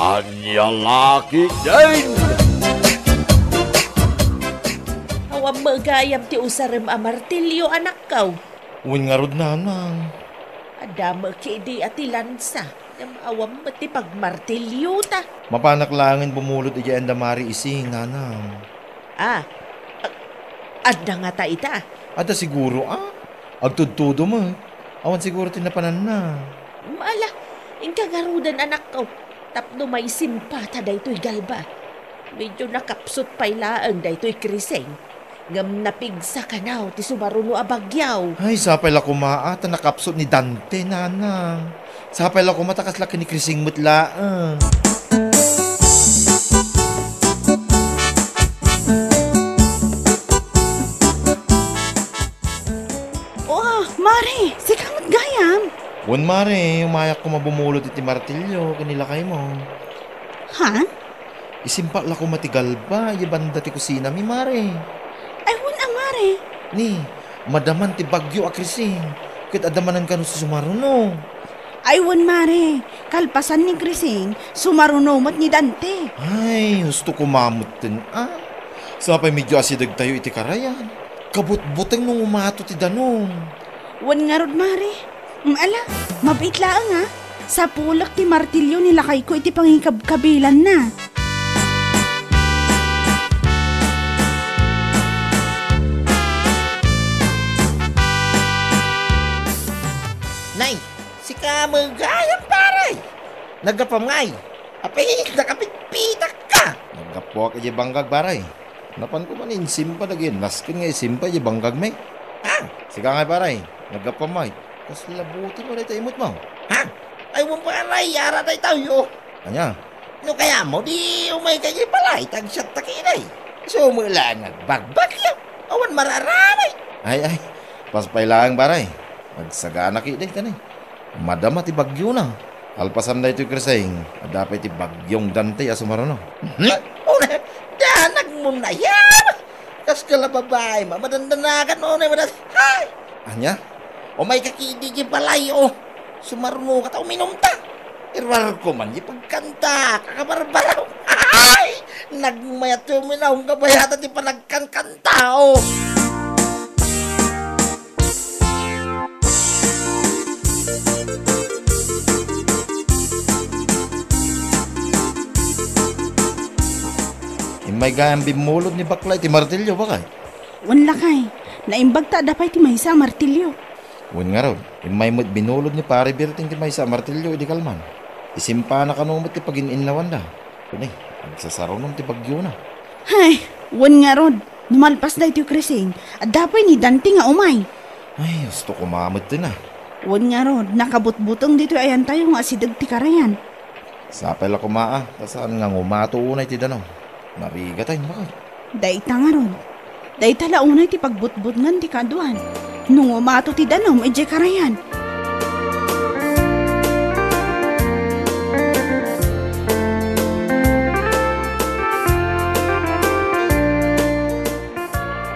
Anya laki din! Awam magayam ti usarem a martilyo anak kaw. Uwin nga rod nanang. Adama kidi ati lansa. Awam ti pagmartilyo ta. Mapanaklangin bumulot ija endamari ising nanang. Adda nga ta ita. Ada siguro agtudtudo mo. Awan siguro tinapanan na. Maala, ingkagarudan anak ko. Tapno may simpata daytoy galba. Medyo nakapsot pailaan daytoy kriseng. Ngam napigsa ka naw ti sumaruno a bagyaw. Ay, sapay la kumaata nakapsot ni Dante nanang. Sapay la kumatakas laki ni Krising mutlaan. Mare, si kamot gayam. Wan mare, umayak ko mabumulot iti martilyo, kanila kayo mo. Ha? Isimpa la ko matigal ba, ibanda ti kusina mi mare. Ay, wan mare. Ni, madaman ti bagyo a Krising, kit adamanan ka no sa sumaruno. Ay, wan mare, kalpasan ni Krising, sumarunomot ni Dante. Ay, gusto ko mamot din Sapay medyo asidag tayo iti karayan. Kabut-buteng nung umato ti danong. Wan nga rod, mare. Ala, mabait laang Sa pulak ti martilyo nilakay ko iti pangikab-kabilan na. Nay, si kamagayang paray. Nagapamay. Apay, nakapitpitak ka. Nagkapuak iti banggag baray. Napan ko manin, simpa lagi. Naskin nga simpa iti banggag may. Sika nga paray. Nagkapamay. Kas labuti mo na ito imot mo. Ay mo paray, yara na tayo. Anya? No kaya mo, di umay kayo palay. Tagsyat takinay. So mula nagbagbag yan. Awan mararamay. Ay. Paspay lang paray. Magsagana kiday ka na. Madama ti bagyo na. Alpasan na ito'y Krising. Adapay ti bagyong Dante asumarono. Danag mo na yan. Kas kalababay, mamadandanagan mo na yung hay! Anya? O may kakidigi palay, sumaruno ka ta, uminom ta. Irwar ko man, di pagkanta, kakabarbaraw. Ay! Nagmayat yung minahong kabayatan, di pa nagkankanta, May gayang bimulod ni Baklay ti martilyo ba kay? Wan lakay. Naimbag ta dapay ti maysa martilyo. Wan nga ron. May binulod ni pare Berting ti maysa martilyo di kalman. Isimpa na kanumot ti pagin-inlawan da. Kunay, nagsasarunom ti bagyo na. Ay, wan nga ron. Numalpas da iti Krising. At dapay ni Dante nga umay. Ay, gusto ko mamot din Wan nga ron. Nakabutbutong dito ayan tayo nga asidag ti karayan. Sapay la kumaa. Tasaan nga ngumato unay ti danaw. Narigatay bakit? Dayta nga ron. Dayta launay ti pagbutbut ngan ti kaduan. Nung umato ti danom, ije karayan.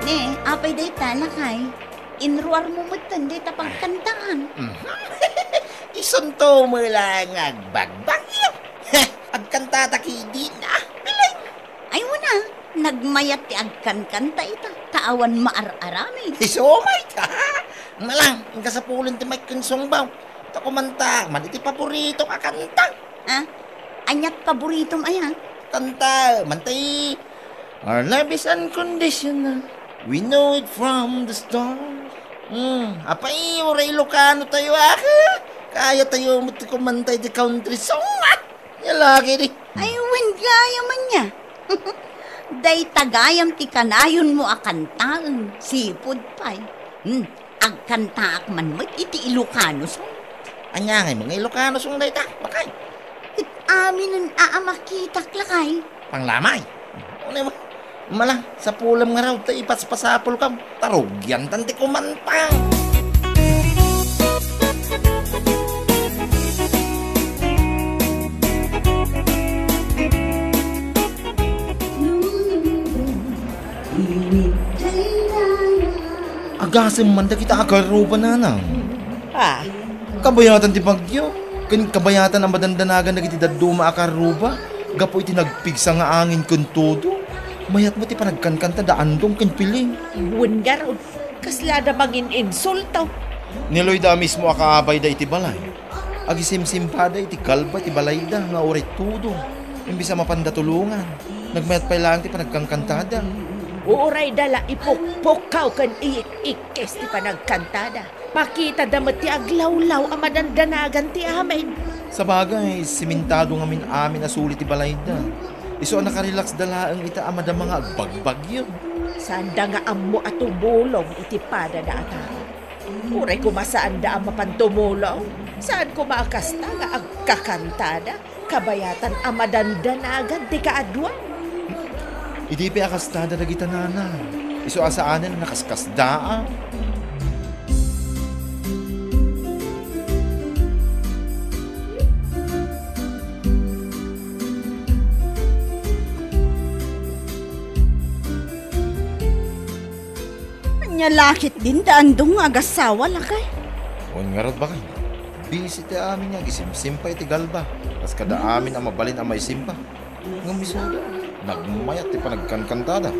Ne, apay dayta lakay. Inruar mo mutan dayta pagkantaan. Isunto mo lang agbagbag yun. Agkanta takidi na. Ay wana, nagmayat ti agkan-kanta ita. Kaawan maar-arami. Isumay ka. Malang, ang kasapulin ti Mike Kinsong baw. Takumanta, man iti paborito ka kanta. Anyat paborito aya. Kanta, mantay. Our love is unconditional. We know it from the start. Apay, oray Ilocano tayo Kaya tayo mo ti kumantay ti country song Yalagi di. Ay, gaya man niya. Day tagayam ti kanayon mo akantaan. Sipod pa'y. Agkantaak man mo iti Ilocano song. Anya ngay mga Ilocano song day ta. Bakay. It amin ang aamakitak lakay. Panglamay. Ano mo? Malang, sa pulam nga raw tayo ipaspasapol ka. Tarog yan, tanti kumantang. Agasim man da kita agaruba nanang. Ah, Kabayatan ti bagyo. Kan kabayatan ang madandanagan na iti daduma akaruba. Gapo iti nagpigsa nga angin kun todo. Mayat mo ti panagkankanta daan dong kan piling. Iwan garod, kaslada mangin insultaw. Niloy da mismo akaabay da iti balay. Agisimsimpada iti kalba iti balay da nga oray todo. Imbisa mapandatulungan. Nagmayat pa ilang ti panagkangkantada. Uray dala ipukpukaw kan iikis ti panagkantada. Makita damat ti aglawlaw ang madandanagan ti amin. Sa bagay, simintado nga amin asulit ti balay da. Iso nakarelax dalaang ita ama da mga agbagbagyo. Sanda nga amo at tumulong iti pada da atara. Uray kumasaan da ang mapantumulong. Saan kumakasta nga agkakantada. Kabayatan ang madandanagan ti kaadwa. Idi pa akastada na kita nana. Iso asaanan na nakaskasdaa. Anya lakit din daan dong agasawa lakay. On nga rod ba kayo? Busy ti amin nga, gisimsimpa iti galba. Kas kada amin ang mabalin ang may simpa. Nga misuda, nagmayat ti panagkankantada.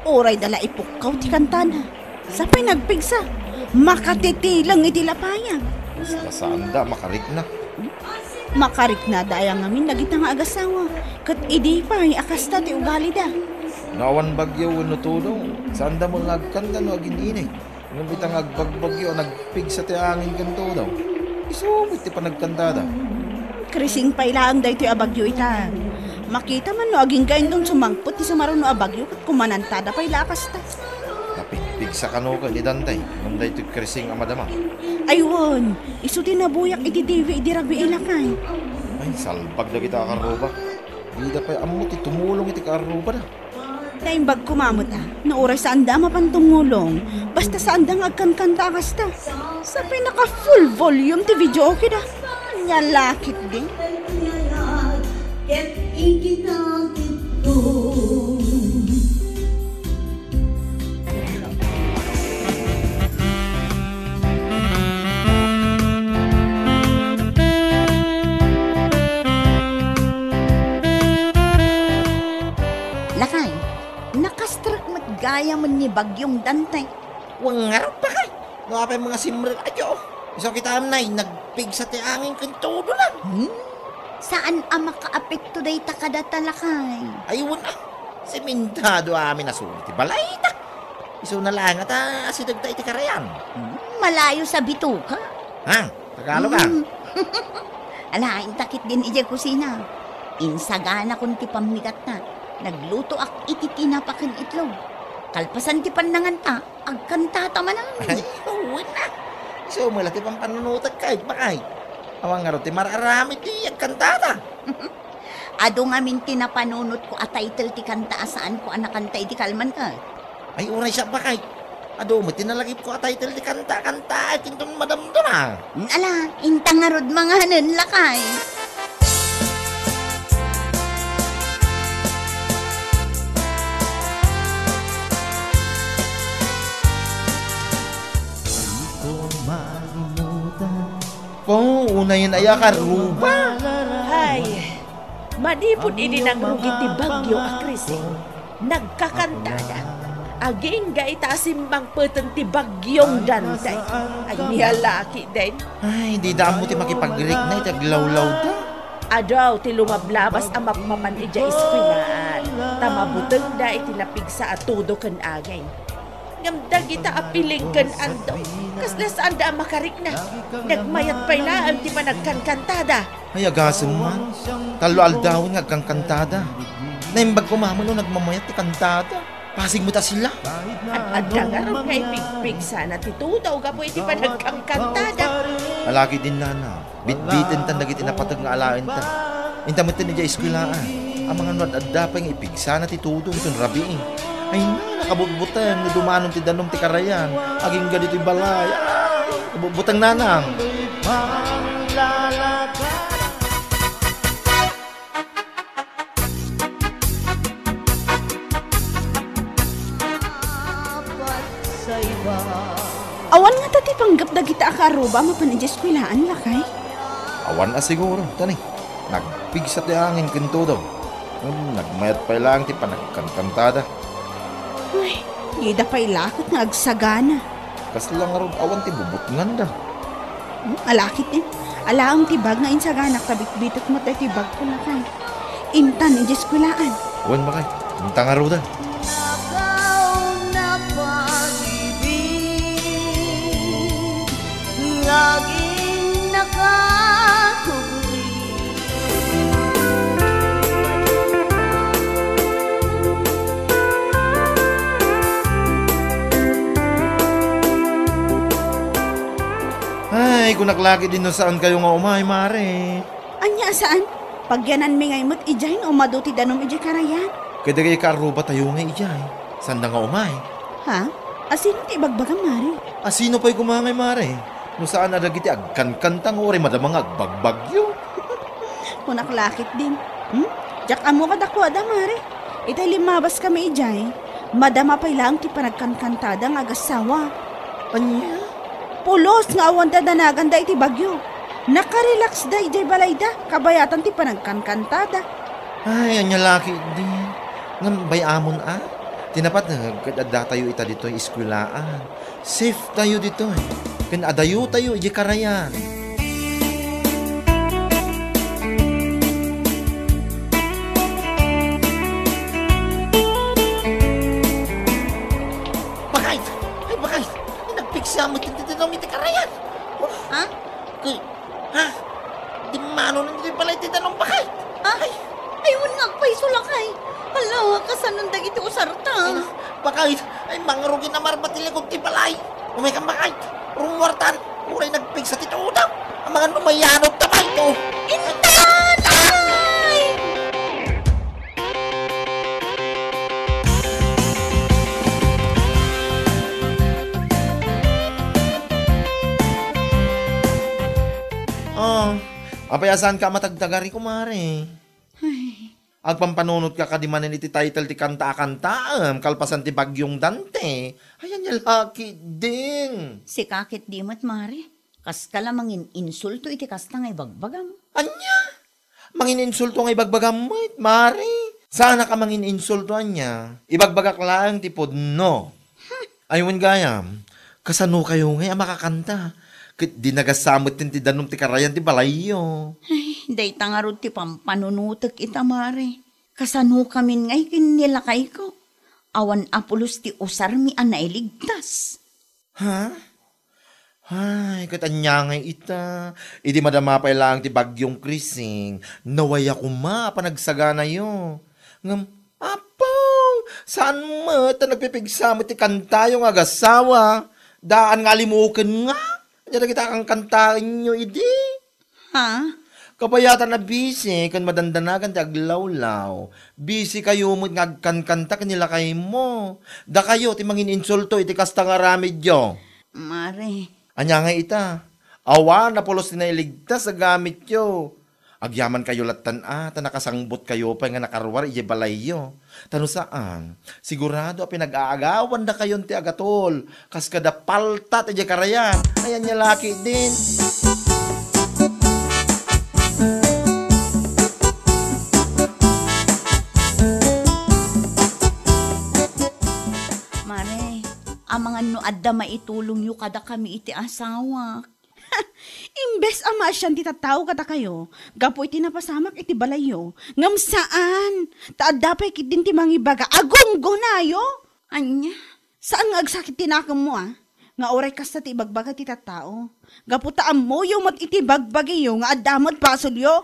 Oray dala ipukaw ti kantana. Sapay nagpigsa. Makatitilang iti lapayang. Kasanda, makarik na. Makarik na dayang amin nagita nga agasawa. Kat idi pa akasta ti ugali da. Nawan bagyo no tudong. Saan da mo nagkanta no agininig. Nung bitang agbagbagyo, nagpigsa ti angin kanto daw. Isumit ti panagkantada. Krising pa ilang da ito abagyo ita. Makita man no aging gayon dong sumangpot ti sumaron no abagyo kat kumanantada pa ilakas ta. Napigsa ka no ka ni Dantay. Nung da ito krising amadama. Aywan, iso din nabuyak iti TV iti ragbi ilakay. Ay, salpag na kita karuba. Hindi da pa amo ti tumulong iti karuba na. Naimbag kumamot na oray sa anda mapantumulong. Basta sa anda nga agkankanta akasta. Sa pinaka full volume ti video okay da. Nyalakit din. Lakay, nakastrak matgaya man ni Bagyong Dantay. Wangarap pa kay. No apay mga simrel adyo. Iso kita amnay nagpig sa ti angin kanto na. Saan ang makaapekto day takadata lakay? Ayun ah. Simintado amin nasulit ti balay ta. Iso na lang at asidag ta iti karayan. Malayo sa bituka. Ha? Tagalog ah. Alain takit din ija kusina. Insagana kun ti pamigat na. Nagluto ak iti tinapakan itlog. Kalpasan ti panangan ta, agkantata manan. Ay, uwi na. Iso mo lati pang panunutak kahit bakay. Awang nga ro ti mararami ti agkantata. Ado nga min tinapanunot ko a title ti kanta asaan ko anakanta iti kalman ka. Ay, unay siya bakay. Ado mo, tinalagip ko a title ti kanta-kanta at itong madam doon ah. Ala, intangarod mga hanan lakay. Po, una yun ay karuba. Hay, madipod ini nang rugi ti Bagyo a Krising. Nagkakantada. Aging ga itasimbang peten ti Bagyong Dantay. Ay niyalaki din. Ay, di daan mo ti makipag-rik na itaglawlaw da. Adaw ti lumablabas ang mapmaman ija iskwilaan. Tamabuteng da iti napigsa at tudo kan agay. Ngamdag ita apiling kan ando. Kasla saan da ang makarik na. Nagmayat pa ilaan ti panagkankantada. Ay, agasem man. Talo aldawin nga kang kantada. Naimbag kumamon no nagmamayat ti kantada. Pasig mo ta sila. At adangaron nga ipigpig sana ti tudaw gapo iti panagkankantada. Alagi din nana. Bitbitin tan dagiti napatag nga alain ta. Intamot tin ija eskwilaan. Ang mga nuad-adda pa nga ipigsa na ti tudong itong rabiing. Ay na, nakabutbutan nga dumanon ti danom ti karayan. Aging ganito yung balay. Ay, kabutbutang nanang. Awan nga tati panggap da kita akaruba mapan ija eskwilaan lakay. Awan na siguro, tani. Nagpigsa ti angin kinto daw. Nagmayat pa lang ti panagkankantada. Ay, gida pa ilakot nga agsagana. Kas lang nga awan ti bubutngan da. Alakit eh. Alaang tibag nga insaganak tabit-bitot mo tayo tibag ko na kay. Intan, ijeskulaan. Awan ba kay? Minta nga ro da. Na pag-ibig, laging nakakugri. Ay, kung naklaki din no saan kayo nga umay, mare. Anya saan? Pagyanan mi ngay mo't ijay o maduti danom ijay karayan. Kaya kay karuba tayo nga ijay. Saan da nga umay? Ha? Asin ti ibagbagang mari? Sino pa'y kumangay, mare? No saan na dagiti agkan-kantang ori madamang agbagbagyo. Kunaklakit din. Jak amo ka dako ada mari. Itay limabas kami ijay. Madama pa'y lang ti panagkankantada nga agasawa. Anya? Pulos nga awan da danagan da iti bagyo. Nakarelax da ijay balayda. Kabayatan ti panagkankantada. Ay, anya laki di. Ngam bayamon Tinapat na kadada tayo ita dito iskwilaan. Safe tayo dito eh. Kan adayo tayo iji karayan. Bakit? Ay, bakit? Ay, nagpiksa mo titinom iti karayan. Ha? Ha? Di mano na dito pala ititanong bakit? Ay, ayun nga pa'y sulakay. Hala, kasanon dagiti usarta. Bakit? Ay, mangrugin na marbatili kong tipalay. Umay kang bakit? Rungwartan. Uray nagpiksa tito daw. Ang mga numayanot na ba ito? Intan! Ay! Apayasan ka matagdagari kumare. Agpampanunot ka kadimanin iti title ti kanta-kanta kalpasan ti bagyong Dante. Ayan niya laki din. Si kakit dimot, mare. Kas ka lamangin insulto iti kasta nga ibagbagam. Anya? Mangin insulto nga ibagbagam mo, mare. Sana ka mangin insulto anya. Ibagbagak lang ti podno. Ayun gayam, kasano kayo nga makakanta. Kit di nagasamot ti danom ti karayan ti balayo. Ay, day tangarod ti pampanunutek ita, mare. Kasano kamin ngay kinilakay ko. Awan apulos ti usar mi an nailigtas. Ha? Ay, katanya ngay ita. Idi madama pa lang ti bagyong krising. Nawaya ko panagsagana yo. Ngam, apaw, saan mo ta nagpipigsa mo ti kanta yung agasawa? Daan nga limukan nga. Kanya kita kang kantain nyo, idi. Ha? Kapayatan na busy, kan madandanagan ti aglawlaw. Busy kayo mo ngagkan-kanta kanila kay mo. Da kayo, ti mangin insulto, iti kasta nga ramidyo. Mare. Anya nga ita, awa na pulos na iligtas sa gamit yo. Agyaman kayo latan nakasangbot kayo pa nga nakarwar ije balayyo. Tano saan? Sigurado pinag-aagawan da kayon ti agatol. Kas kada paltat ije karayan. Ayan niya laki din. Mare, amang ano adda maitulong yu kada kami iti asawa. Imbes ama siyan ti tataw kata kayo, gapoy tinapasamak iti balayo. Ngam saan? Taadapay kit din ti mangibaga, agonggo na yo. Anya? Saan nga agsakit tinakam mo Nga oray kasta ti ibagbaga ti tatao. Gaputaan mo yung mat iti bagbagi yo, nga adamad pasol yo.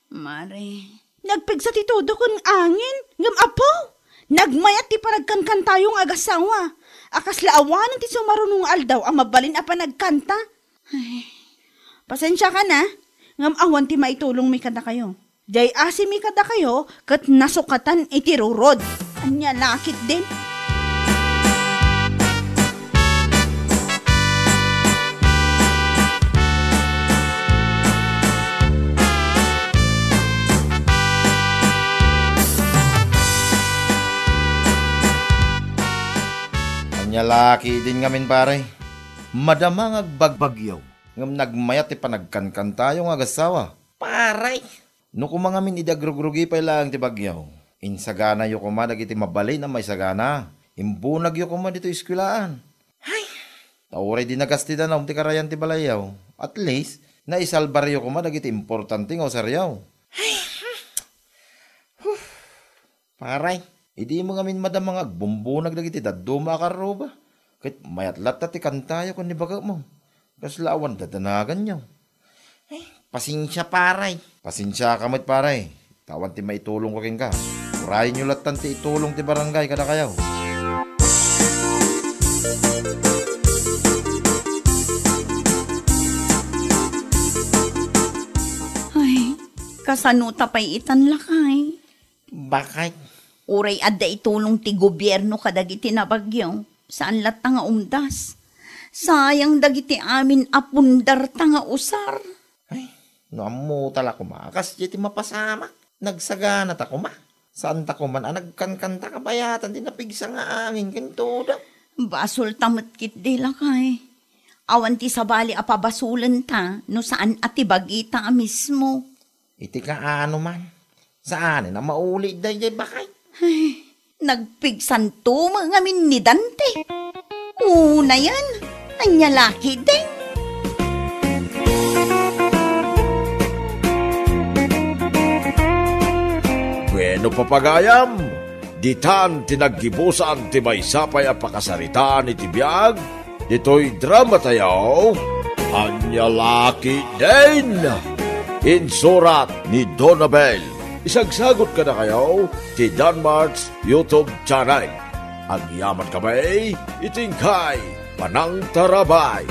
Mare. Nagpigsa ti todo kun angin, ngam apo. Nagmayat ti panagkankan tayong agasawa. Akas laawanan ti sumarunong aldaw ang mabalin a panagkanta. Ay, pasensya ka na, ngam awan ti maitulong mi kada kayo. Jay asi mi kada kayo, kat nasukatan iti rurod. Anya lakit din. Anya laki din ngamin pare. Madamang agbagbagyo. Ngam nagmayat ti panagkankan tayo nga agasawa. Paray. No kumangamin idagrugrugi pa lang ti bagyaw. Insagana yu kuma dagiti mabalay na may sagana. Imbunag yu kuma dito iskwilaan. Ay, Tauray di nagastida na ti karayan ti balayaw. At least, naisalbar yu kuma dagiti importante nga usaryaw. paray. Idi mo ngamin madam mga agbumbunag dagiti daduma karo ba? Kahit mayatlat ti kantayo kung nibaga mo. Kaslawan dadanagan niyo. Pasensya, paray. Pasensya ka mo't paray. Tawan ti maitulong ko king ka. Urayin nyo latan ti itulong ti barangay kada kayaw. Ay, kasanuta pa'y itan lakay. Bakit? Uray adda itulong ti gobyerno kadagiti na bagyo. Saan lata nga umdas? Sayang dagiti amin apundar ta nga usar. Ay, no amo tala kumakas di ti mapasama. Nagsagana ta kuma. Saan ta kuman nagkankanta kabayatan di napigsa nga angin kintuda. Basol tamot kit di lakay. Awan ti sabali apabasulan ta no saan ati bagita mismo. Iti ka ano man. Saan na mauli day bakay? Ay, nagpigsanto mga min ni Dante. Una yan, anyalaki din. Bueno papagayam, ditan tinaggibusan ti may sapay a pakasaritaan iti biyag, dito'y drama tayaw, Anyalaki din! Insurat ni Donabel. Isagsagot ka na kayo ti Danmarks YouTube channel. Ang yaman kamay, itingkay, panang tarabay.